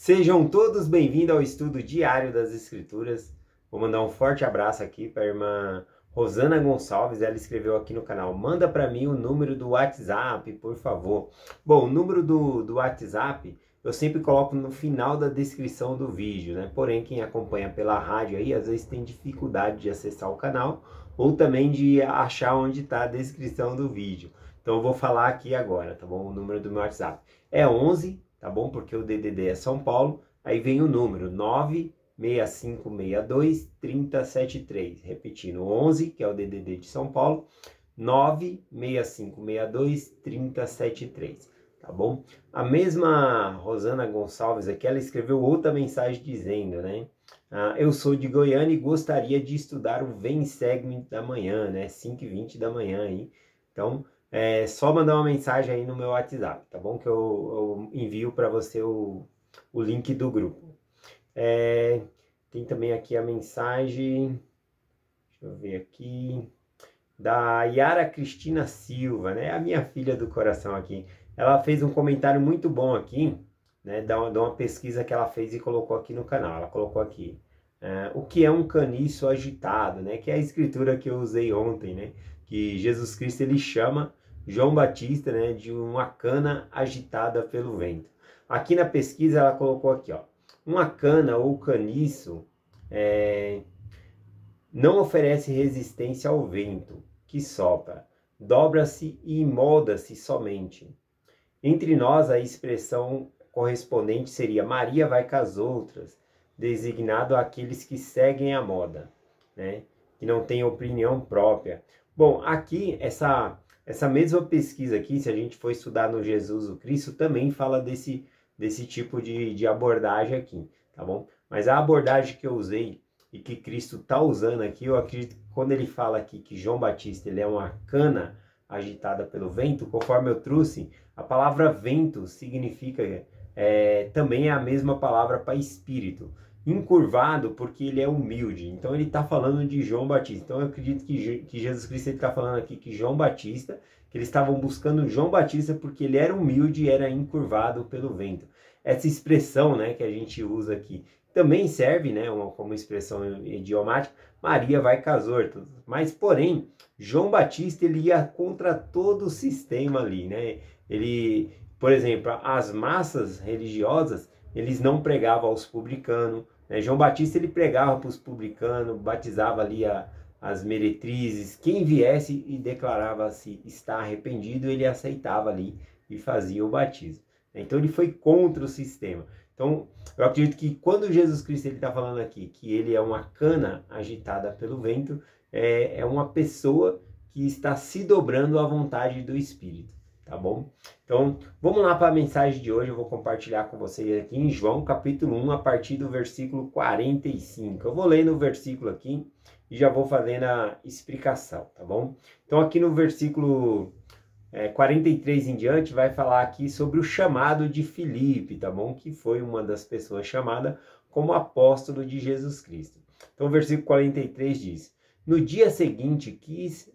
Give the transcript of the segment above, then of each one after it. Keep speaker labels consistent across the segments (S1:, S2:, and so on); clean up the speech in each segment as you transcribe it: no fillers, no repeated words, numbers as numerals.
S1: Sejam todos bem-vindos ao estudo diário das Escrituras. Vou mandar um forte abraço aqui para a irmã Rosana Gonçalves. Ela escreveu aqui no canal: manda para mim o número do WhatsApp, por favor. Bom, o número do WhatsApp eu sempre coloco no final da descrição do vídeo, né? Porém, quem acompanha pela rádio aí, às vezes tem dificuldade de acessar o canal ou também de achar onde está a descrição do vídeo. Então eu vou falar aqui agora, tá bom? O número do meu WhatsApp é 11, tá bom? Porque o DDD é São Paulo. Aí vem o número 96562 3073. Repetindo, 11, que é o DDD de São Paulo, 96562 3073. Tá bom? A mesma Rosana Gonçalves aqui, ela escreveu outra mensagem dizendo, né? Eu sou de Goiânia e gostaria de estudar o Vem Segue-me da manhã, né? 5h20 da manhã aí. Então, é só mandar uma mensagem aí no meu WhatsApp, tá bom? Que eu envio para você o link do grupo. Tem também aqui a mensagem, deixa eu ver aqui, da Yara Cristina Silva, né? A minha filha do coração aqui. Ela fez um comentário muito bom aqui, né? De uma pesquisa que ela fez e colocou aqui no canal. Ela colocou aqui, o que é um caniço agitado, né? Que é a escritura que eu usei ontem, né? Que Jesus Cristo, ele chama João Batista, né, de uma cana agitada pelo vento. Aqui na pesquisa ela colocou aqui, ó, uma cana ou caniço não oferece resistência ao vento que sopra, dobra-se e molda-se somente. Entre nós, a expressão correspondente seria Maria vai com as outras, designado àqueles que seguem a moda, né, que não têm opinião própria. Bom, aqui, essa mesma pesquisa aqui, se a gente for estudar no Jesus o Cristo, também fala desse tipo de abordagem aqui, tá bom? Mas a abordagem que eu usei e que Cristo está usando aqui, eu acredito que quando ele fala aqui que João Batista ele é uma cana agitada pelo vento, conforme eu trouxe, a palavra vento significa, também é a mesma palavra para espírito. Encurvado porque ele é humilde. Então ele está falando de João Batista. Então eu acredito que Jesus Cristo está falando aqui que João Batista, que eles estavam buscando João Batista porque ele era humilde e era encurvado pelo vento. Essa expressão, né, que a gente usa aqui também serve, né, como expressão idiomática, Maria vai com as outras. Mas porém, João Batista ele ia contra todo o sistema ali, né? Ele, por exemplo, as massas religiosas, eles não pregavam aos publicanos, né? João Batista ele pregava para os publicanos, batizava ali as meretrizes. Quem viesse e declarava-se estar arrependido, ele aceitava ali e fazia o batismo. Então ele foi contra o sistema. Então eu acredito que quando Jesus Cristo está falando aqui que ele é uma cana agitada pelo vento, é uma pessoa que está se dobrando à vontade do Espírito. Tá bom? Então, vamos lá para a mensagem de hoje. Eu vou compartilhar com vocês aqui em João, capítulo 1, a partir do versículo 45. Eu vou ler no versículo aqui e já vou fazendo a explicação, tá bom? Então, aqui no versículo 43 em diante, vai falar aqui sobre o chamado de Filipe, tá bom? Que foi uma das pessoas chamada como apóstolo de Jesus Cristo. Então, o versículo 43 diz: no dia seguinte, quis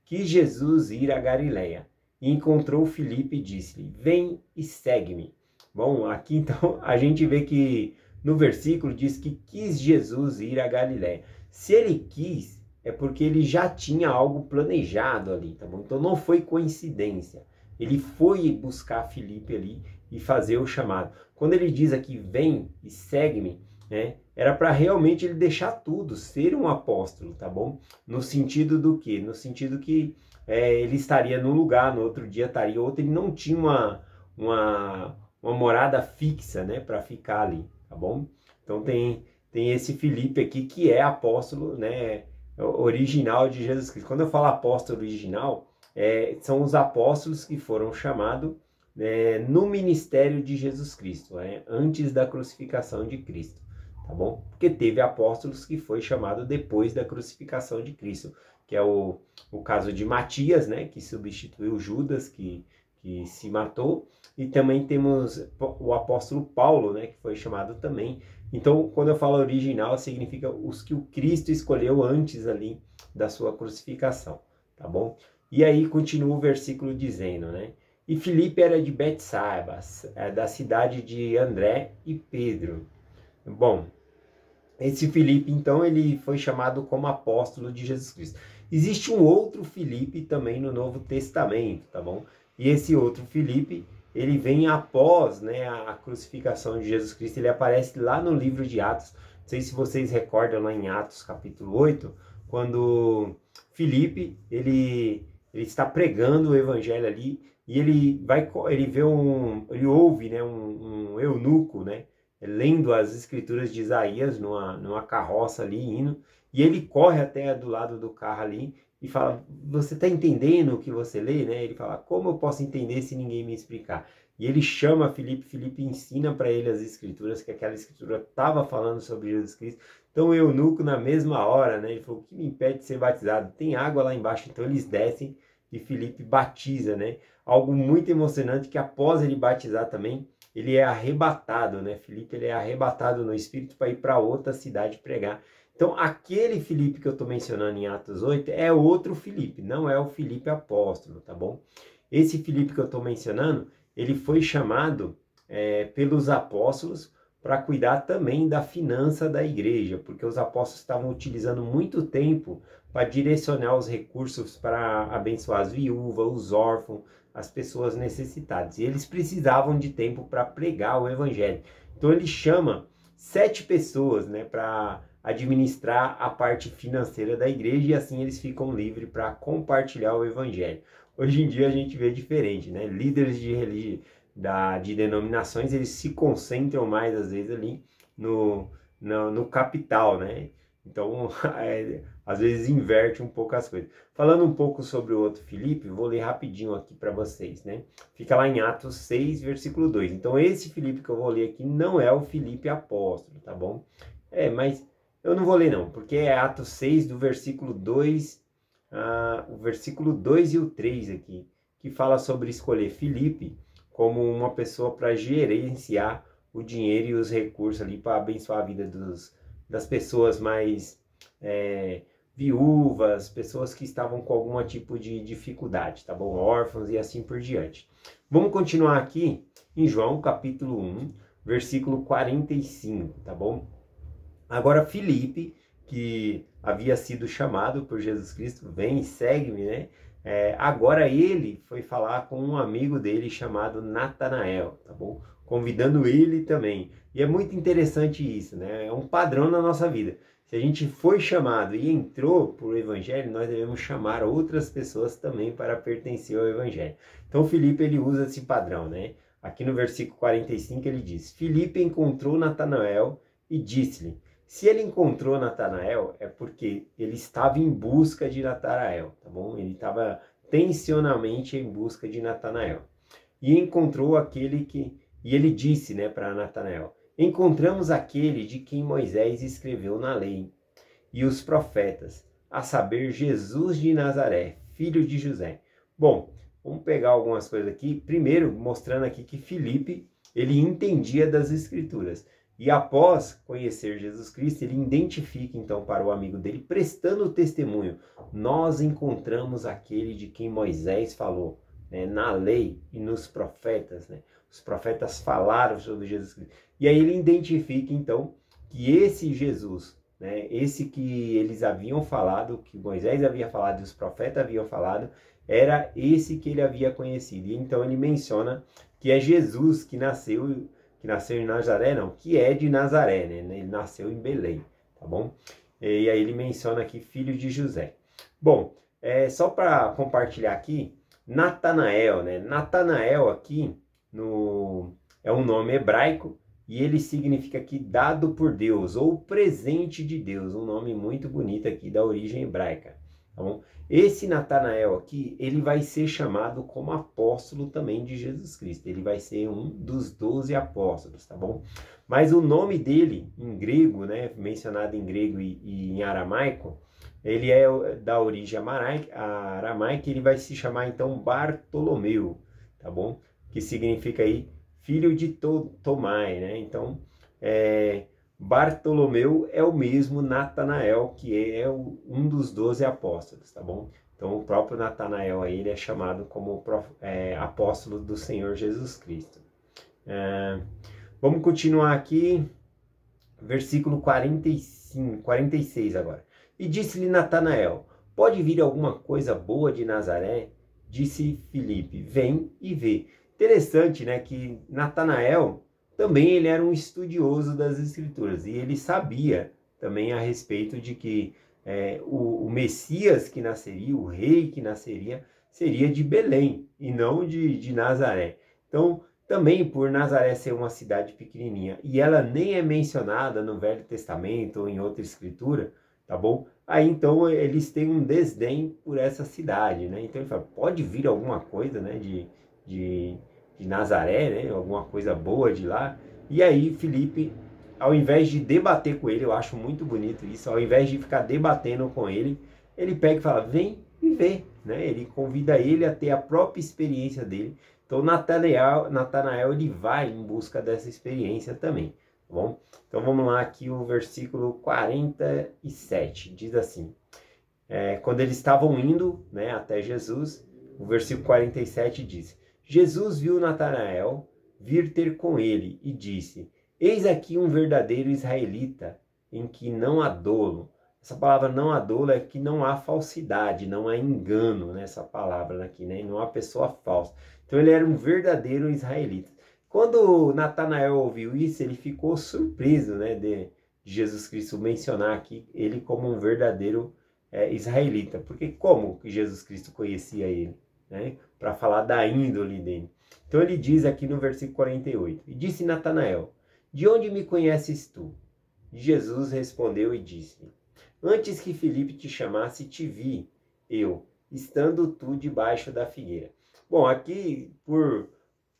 S1: Jesus ir a Galiléia. E encontrou Filipe e disse-lhe: vem e segue-me. Bom, aqui então a gente vê que no versículo diz que quis Jesus ir a Galiléia. Se ele quis, é porque ele já tinha algo planejado ali, tá bom? Então não foi coincidência. Ele foi buscar Filipe ali e fazer o chamado. Quando ele diz aqui, vem e segue-me, né? Era para realmente ele deixar tudo, ser um apóstolo, tá bom? No sentido do quê? No sentido que ele estaria num lugar, no outro dia estaria outro, ele não tinha uma morada fixa, né, para ficar ali, tá bom? Então tem esse Filipe aqui que é apóstolo, né, original de Jesus Cristo. Quando eu falo apóstolo original, são os apóstolos que foram chamados no ministério de Jesus Cristo, antes da crucificação de Cristo, tá bom? Porque teve apóstolos que foi chamado depois da crucificação de Cristo, que é o caso de Matias, né, que substituiu Judas, que se matou, e também temos o apóstolo Paulo, né, que foi chamado também. Então, quando eu falo original, significa os que o Cristo escolheu antes ali da sua crucificação, tá bom? E aí continua o versículo dizendo, né, E Filipe era de Betsaida, da cidade de André e Pedro. Bom, esse Filipe, então, ele foi chamado como apóstolo de Jesus Cristo. Existe um outro Filipe também no Novo Testamento, tá bom? E esse outro Filipe, ele vem após, né, a crucificação de Jesus Cristo. Ele aparece lá no livro de Atos. Não sei se vocês recordam lá em Atos capítulo 8, quando Filipe, ele está pregando o evangelho ali, e ele ouve, né, um eunuco, né, lendo as escrituras de Isaías numa carroça ali, indo, e ele corre até do lado do carro ali e fala, você está entendendo o que você lê, né? Ele fala, como eu posso entender se ninguém me explicar? E ele chama Filipe ensina para ele as escrituras, que aquela escritura estava falando sobre Jesus Cristo. Então o eunuco, na mesma hora, né, ele falou, o que me impede de ser batizado? Tem água lá embaixo. Então eles descem e Filipe batiza, né? Algo muito emocionante, que após ele batizar também, ele é arrebatado, né? Filipe, ele é arrebatado no Espírito para ir para outra cidade pregar. Então, aquele Filipe que eu estou mencionando em Atos 8 é outro Filipe, não é o Filipe apóstolo, tá bom? Esse Filipe que eu estou mencionando, ele foi chamado pelos apóstolos para cuidar também da finança da igreja, porque os apóstolos estavam utilizando muito tempo para direcionar os recursos para abençoar as viúvas, os órfãos, as pessoas necessitadas. E eles precisavam de tempo para pregar o evangelho. Então ele chama 7 pessoas, né, para administrar a parte financeira da igreja, e assim eles ficam livres para compartilhar o evangelho. Hoje em dia a gente vê diferente, né? Líderes de denominações, eles se concentram mais às vezes ali no capital, né? Então, às vezes inverte um pouco as coisas. Falando um pouco sobre o outro Filipe, vou ler rapidinho aqui para vocês, né? Fica lá em Atos 6, versículo 2. Então, esse Filipe que eu vou ler aqui não é o Filipe apóstolo, tá bom? Mas eu não vou ler não, porque é Atos 6, do versículo 2, o versículo 2 e o 3 aqui, que fala sobre escolher Filipe como uma pessoa para gerenciar o dinheiro e os recursos ali para abençoar a vida das pessoas mais viúvas, pessoas que estavam com algum tipo de dificuldade, tá bom? Órfãos e assim por diante. Vamos continuar aqui em João capítulo 1, versículo 45, tá bom? Agora Filipe, que havia sido chamado por Jesus Cristo, vem e segue-me, né? Agora ele foi falar com um amigo dele chamado Natanael, tá bom? Convidando ele também. E é muito interessante isso, né? É um padrão na nossa vida. Se a gente foi chamado e entrou para o Evangelho, nós devemos chamar outras pessoas também para pertencer ao Evangelho. Então Filipe, ele usa esse padrão, né? Aqui no versículo 45 ele diz, Filipe encontrou Natanael e disse-lhe, se ele encontrou Natanael, é porque ele estava em busca de Natanael, tá bom? Ele estava tensionalmente em busca de Natanael. E encontrou e ele disse, né, para Natanael, encontramos aquele de quem Moisés escreveu na lei e os profetas, a saber, Jesus de Nazaré, filho de José. Bom, vamos pegar algumas coisas aqui. Primeiro, mostrando aqui que Filipe, ele entendia das escrituras. E após conhecer Jesus Cristo, ele identifica então para o amigo dele, prestando testemunho. Nós encontramos aquele de quem Moisés falou, né, na lei e nos profetas, né? Os profetas falaram sobre Jesus Cristo. E aí ele identifica então que esse Jesus, né, esse que eles haviam falado, que Moisés havia falado e os profetas haviam falado, era esse que ele havia conhecido. E então ele menciona que é Jesus que nasceu em Nazaré, não, que é de Nazaré, né? Ele nasceu em Belém, tá bom? E aí ele menciona aqui filho de José. Bom, só para compartilhar aqui, Natanael, né? Natanael aqui é um nome hebraico e ele significa aqui dado por Deus ou presente de Deus, um nome muito bonito aqui da origem hebraica, tá bom? Esse Natanael aqui, ele vai ser chamado como apóstolo também de Jesus Cristo. Ele vai ser um dos 12 apóstolos, tá bom? Mas o nome dele, em grego, né, mencionado em grego e em aramaico, ele é da origem aramaica, ele vai se chamar então Bartolomeu, tá bom? Que significa aí filho de Tomai, né? Então, Bartolomeu é o mesmo Natanael, que é um dos 12 apóstolos, tá bom? Então, o próprio Natanael aí, ele é chamado como apóstolo do Senhor Jesus Cristo. Vamos continuar aqui, versículo 45, 46 agora. E disse-lhe Natanael: pode vir alguma coisa boa de Nazaré? Disse Filipe: vem e vê. Interessante, né, que Natanael também ele era um estudioso das Escrituras e ele sabia também a respeito de que o Messias que nasceria, o rei que nasceria, seria de Belém e não de Nazaré. Então, também por Nazaré ser uma cidade pequenininha e ela nem é mencionada no Velho Testamento ou em outra escritura, tá bom? Aí então eles têm um desdém por essa cidade, né? Então ele fala, pode vir alguma coisa, né, de Nazaré, né? Alguma coisa boa de lá. E aí Filipe, ao invés de debater com ele, eu acho muito bonito isso, ao invés de ficar debatendo com ele, ele pega e fala, vem e vê, né? Ele convida ele a ter a própria experiência dele. Então Natanael ele vai em busca dessa experiência também, tá bom? Então vamos lá aqui o versículo 47, diz assim, quando eles estavam indo, né, até Jesus, o versículo 47 diz, Jesus viu Natanael vir ter com ele e disse, eis aqui um verdadeiro israelita, em que não há dolo. Essa palavra não há dolo é que não há falsidade, não há engano nessa palavra aqui, né? Não há pessoa falsa. Então ele era um verdadeiro israelita. Quando Natanael ouviu isso, ele ficou surpreso, né, de Jesus Cristo mencionar aqui ele como um verdadeiro israelita. Porque como que Jesus Cristo conhecia ele, né? Para falar da índole dele. Então ele diz aqui no versículo 48, e disse Natanael, de onde me conheces tu? Jesus respondeu e disse, antes que Filipe te chamasse, te vi eu, estando tu debaixo da figueira. Bom, aqui por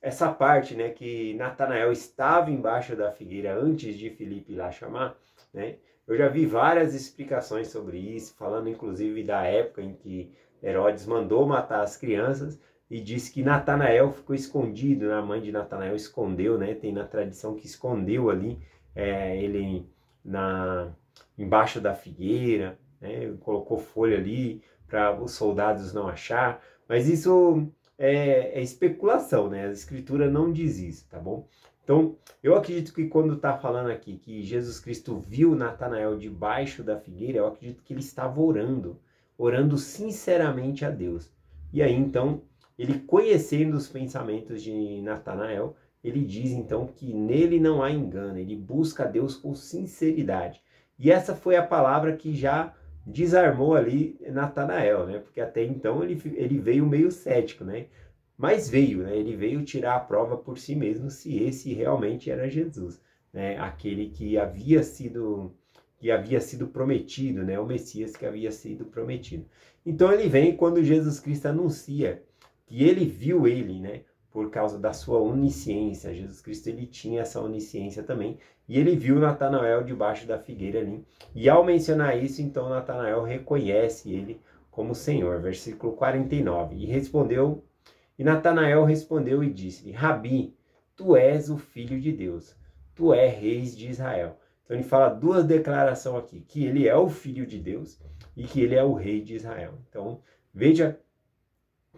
S1: essa parte, né, que Natanael estava embaixo da figueira antes de Filipe ir lá chamar, né, eu já vi várias explicações sobre isso, falando inclusive da época em que Herodes mandou matar as crianças e disse que Natanael ficou escondido, a mãe de Natanael escondeu, né, tem na tradição que escondeu ali ele embaixo da figueira, né, colocou folha ali para os soldados não achar, mas isso é especulação, né? A escritura não diz isso, tá bom? Então, eu acredito que quando está falando aqui que Jesus Cristo viu Natanael debaixo da figueira, eu acredito que ele estava orando sinceramente a Deus. E aí, então, ele conhecendo os pensamentos de Natanael, ele diz, então, que nele não há engano, ele busca a Deus com sinceridade. E essa foi a palavra que já desarmou ali Natanael, né? Porque até então ele veio meio cético, né? Mas veio, né? Ele veio tirar a prova por si mesmo se esse realmente era Jesus, né? Aquele que havia sido prometido, né? O Messias que havia sido prometido. Então ele vem quando Jesus Cristo anuncia que ele viu ele, né? Por causa da sua onisciência. Jesus Cristo ele tinha essa onisciência também. E ele viu Natanael debaixo da figueira ali. E ao mencionar isso, então Natanael reconhece ele como Senhor. Versículo 49. E Natanael respondeu e disse-lhe, Rabi, tu és o Filho de Deus. Tu és rei de Israel. Então ele fala duas declarações aqui. Que ele é o Filho de Deus e que ele é o rei de Israel. Então veja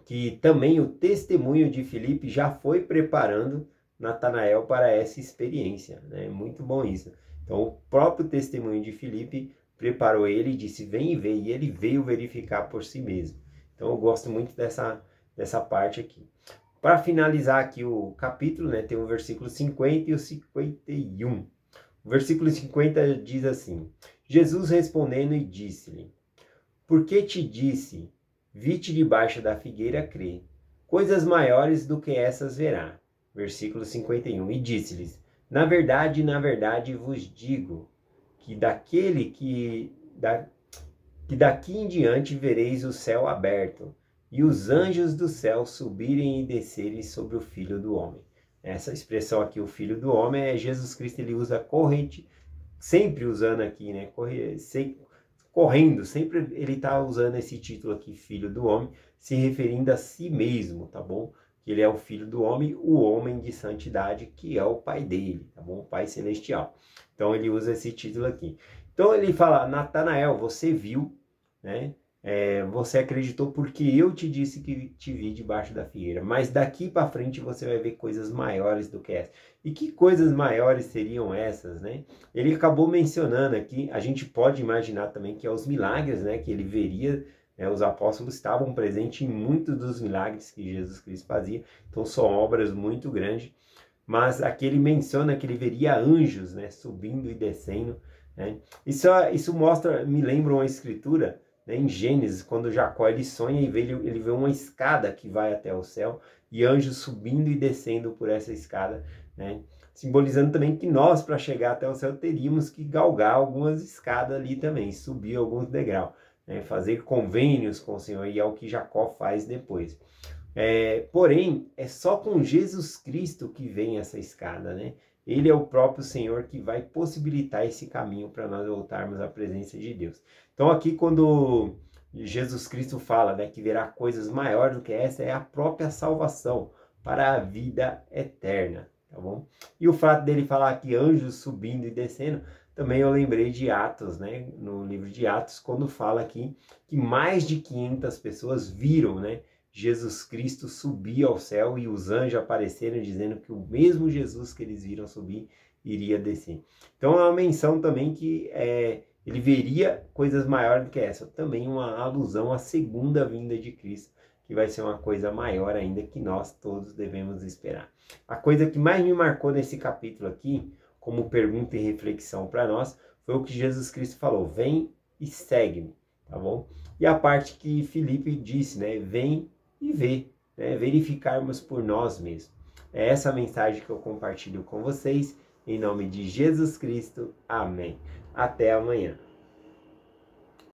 S1: que também o testemunho de Filipe já foi preparando Natanael para essa experiência, né? Muito bom isso. Então, o próprio testemunho de Filipe preparou ele e disse, vem e vê, e ele veio verificar por si mesmo. Então, eu gosto muito dessa parte aqui. Para finalizar aqui o capítulo, né, tem o versículo 50 e o 51. O versículo 50 diz assim, Jesus respondendo e disse-lhe, por que te disse, vi-te debaixo da figueira, crê. Coisas maiores do que essas verá. Versículo 51. E disse-lhes, na verdade vos digo, que daqui em diante vereis o céu aberto, e os anjos do céu subirem e descerem sobre o Filho do Homem. Essa expressão aqui, o Filho do Homem, é Jesus Cristo, ele usa corrente, sempre usando aqui, né, correndo, sempre ele está usando esse título aqui, Filho do Homem, se referindo a si mesmo, tá bom? Que ele é o Filho do Homem, o homem de santidade, que é o Pai dele, tá bom? O Pai Celestial. Então ele usa esse título aqui. Então ele fala, Natanael, você viu, né? você acreditou porque eu te disse que te vi debaixo da figueira, mas daqui para frente você vai ver coisas maiores do que essa. E que coisas maiores seriam essas, né? Ele acabou mencionando aqui, a gente pode imaginar também que é os milagres, né, que ele veria, né, os apóstolos estavam presentes em muitos dos milagres que Jesus Cristo fazia, então são obras muito grandes, mas aqui ele menciona que ele veria anjos, né, subindo e descendo, né? Isso mostra, me lembra uma escritura, né, em Gênesis, quando Jacó ele sonha e ele vê uma escada que vai até o céu e anjos subindo e descendo por essa escada, né? Simbolizando também que nós, para chegar até o céu, teríamos que galgar algumas escadas ali também, subir alguns degraus, né? Fazer convênios com o Senhor, e é o que Jacó faz depois. Porém, é só com Jesus Cristo que vem essa escada, né? Ele é o próprio Senhor que vai possibilitar esse caminho para nós voltarmos à presença de Deus. Então aqui quando Jesus Cristo fala, né, que verá coisas maiores do que essa, é a própria salvação para a vida eterna, tá bom? E o fato dele falar que anjos subindo e descendo, também eu lembrei de Atos, né, no livro de Atos, quando fala aqui que mais de 500 pessoas viram, né, Jesus Cristo subir ao céu e os anjos apareceram dizendo que o mesmo Jesus que eles viram subir iria descer. Então é uma menção também que ele veria coisas maiores do que essa. Também uma alusão à segunda vinda de Cristo, que vai ser uma coisa maior ainda que nós todos devemos esperar. A coisa que mais me marcou nesse capítulo aqui, como pergunta e reflexão para nós, foi o que Jesus Cristo falou: vem e segue-me, tá bom? E a parte que Filipe disse, né? Vem e ver, né? Verificarmos por nós mesmos. É essa a mensagem que eu compartilho com vocês, em nome de Jesus Cristo. Amém. Até amanhã.